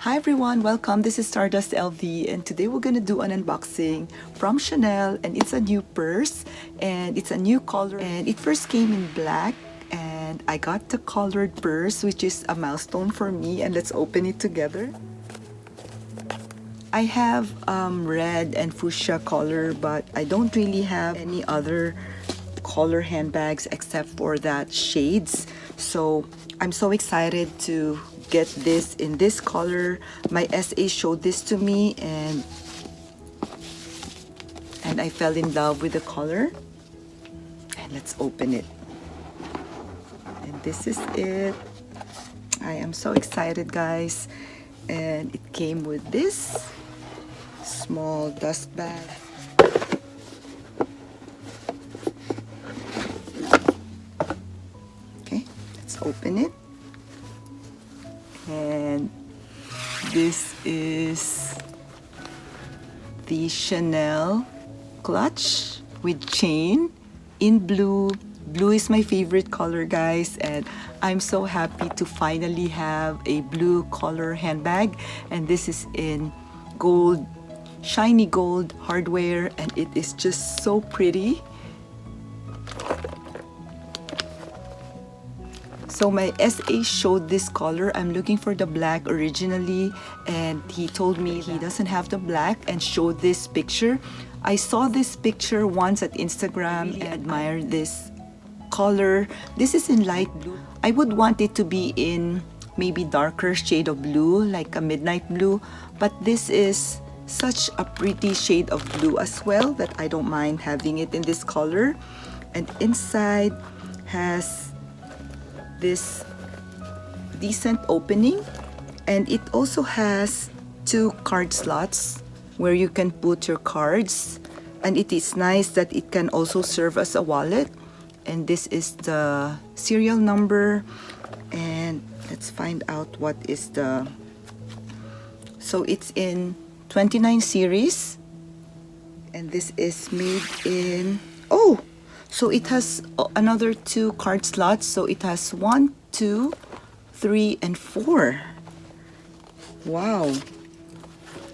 Hi everyone, welcome. This is Stardust LV and today we're gonna do an unboxing from Chanel, and it's a new purse and it's a new color, and it first came in black and I got the colored purse, which is a milestone for me, and let's open it together. I have red and fuchsia color, but I don't really have any other color handbags except for that shades. So I'm so excited to get this in this color. My SA showed this to me and I fell in love with the color. And let's open it. And this is it. I am so excited, guys. And it came with this small dust bag. Okay, let's open it. And this is the Chanel clutch with chain in blue. Blue is my favorite color, guys, and I'm so happy to finally have a blue color handbag. And this is in gold, shiny gold hardware, and it is just so pretty. So my SA showed this color. I'm looking for the black originally, and he told me he doesn't have the black and showed this picture. I saw this picture once at Instagram and admired this color. This is in light blue. I would want it to be in maybe darker shade of blue, like a midnight blue, but this is such a pretty shade of blue as well that I don't mind having it in this color. And inside has this decent opening, and it also has 2 card slots where you can put your cards, and it is nice that it can also serve as a wallet. And this is the serial number, and let's find out what is the, so it's in 29 series, and this is made in, oh, so it has another 2 card slots. So it has 1, 2, 3, and 4. Wow.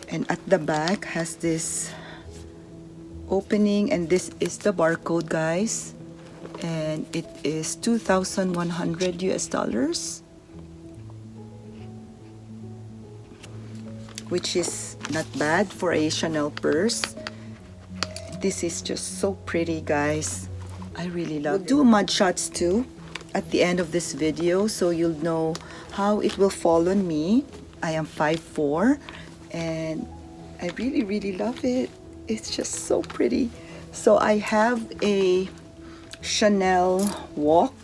And at the back has this opening, and this is the barcode, guys. And it is 2,100 US dollars, which is not bad for a Chanel purse. This is just so pretty, guys. I really love it. We'll do mud shots too at the end of this video, so you'll know how it will fall on me. I am 5'4", and I really love it. It's just so pretty. So I have a Chanel walk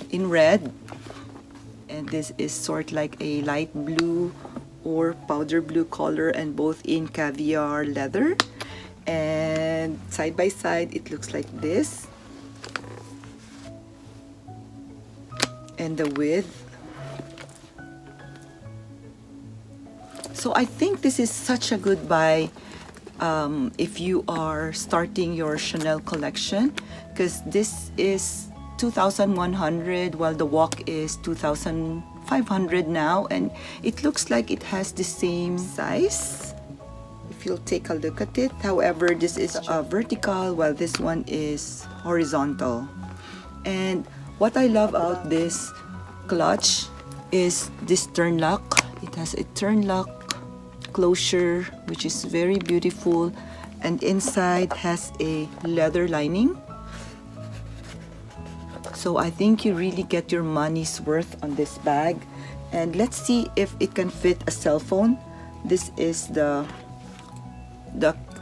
in red, and this is sort like a light blue or powder blue color, and both in caviar leather. And side by side it looks like this, and the width. So I think this is such a good buy if you are starting your Chanel collection, because this is 2,100 while the walk is 2,500 now, and it looks like it has the same size if you'll take a look at it. However, this is vertical while this one is horizontal. And what I love about this clutch is this turn lock. It has a turn lock closure, which is very beautiful, and inside has a leather lining. So I think you really get your money's worth on this bag. And let's see if it can fit a cell phone. This is the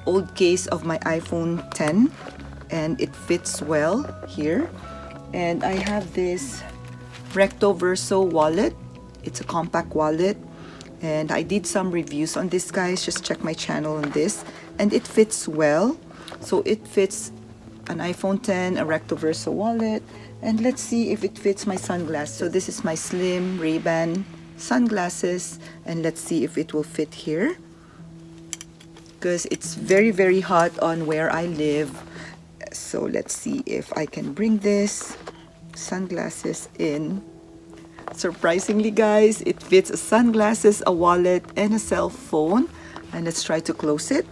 old case of my iPhone 10, and it fits well here. And I have this Recto Verso wallet. It's a compact wallet, and I did some reviews on this, guys. Just check my channel on this, and it fits well. So it fits an iPhone 10, a Recto Verso wallet, and let's see if it fits my sunglasses. So this is my slim Ray-Ban sunglasses, and let's see if it will fit here, because it's very hot on where I live. So let's see if I can bring this sunglasses in. Surprisingly, guys, it fits sunglasses, a wallet, and a cell phone. And let's try to close it.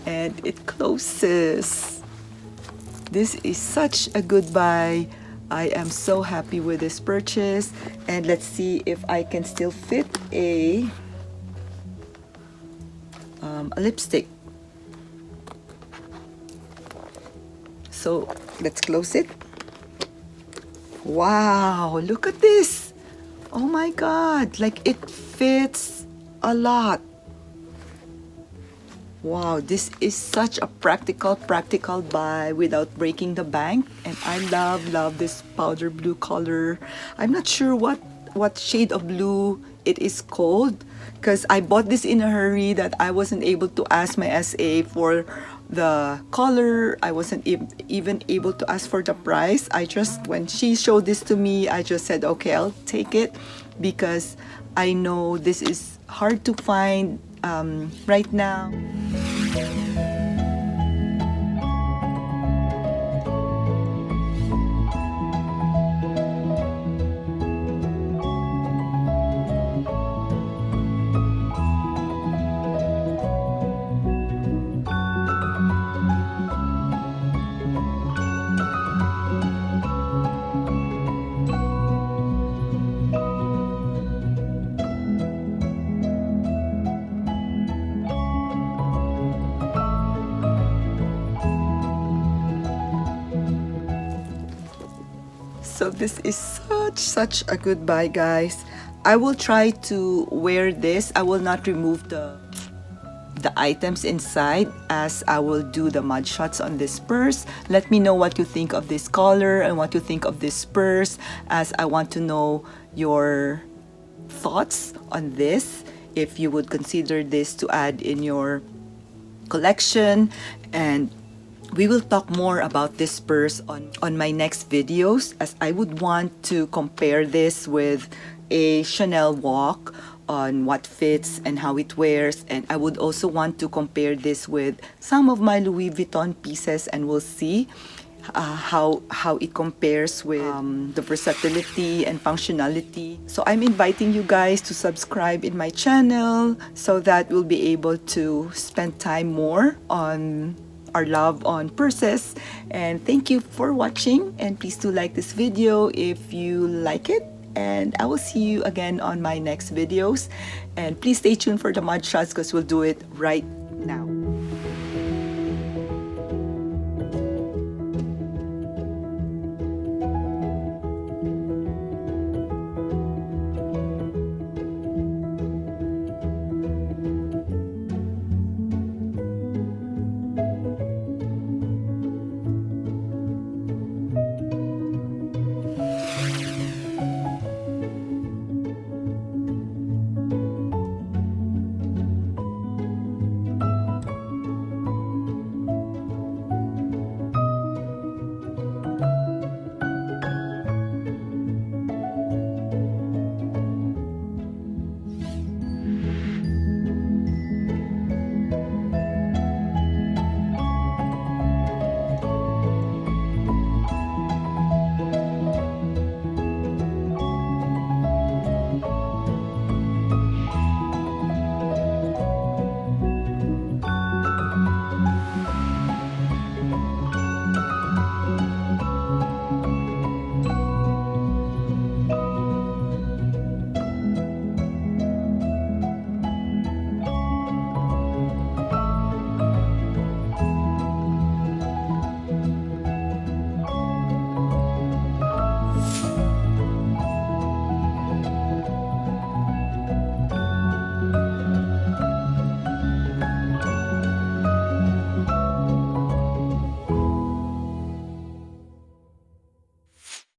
And it closes. This is such a good buy. I am so happy with this purchase. And let's see if I can still fit a lipstick. So let's close it. Wow, look at this. Oh my God, like it fits a lot. Wow, this is such a practical buy without breaking the bank. And I love this powder blue color. I'm not sure what shade of blue it is called, because I bought this in a hurry that I wasn't able to ask my SA for the color. I wasn't even able to ask for the price. When she showed this to me, I just said, okay, I'll take it, because I know this is hard to find right now. So this is such a good buy, guys. I will try to wear this. I will not remove the items inside, as I will do the mud shots on this purse. Let me know what you think of this color and what you think of this purse, as I want to know your thoughts on this, if you would consider this to add in your collection. And we will talk more about this purse on my next videos, as I would want to compare this with a Chanel walk on what fits and how it wears. And I would also want to compare this with some of my Louis Vuitton pieces, and we'll see how it compares with the versatility and functionality. So I'm inviting you guys to subscribe in my channel, so that we'll be able to spend time more on our love on purses. And thank you for watching, and please do like this video if you like it, and I will see you again on my next videos. And please stay tuned for the mud shots, because we'll do it right now.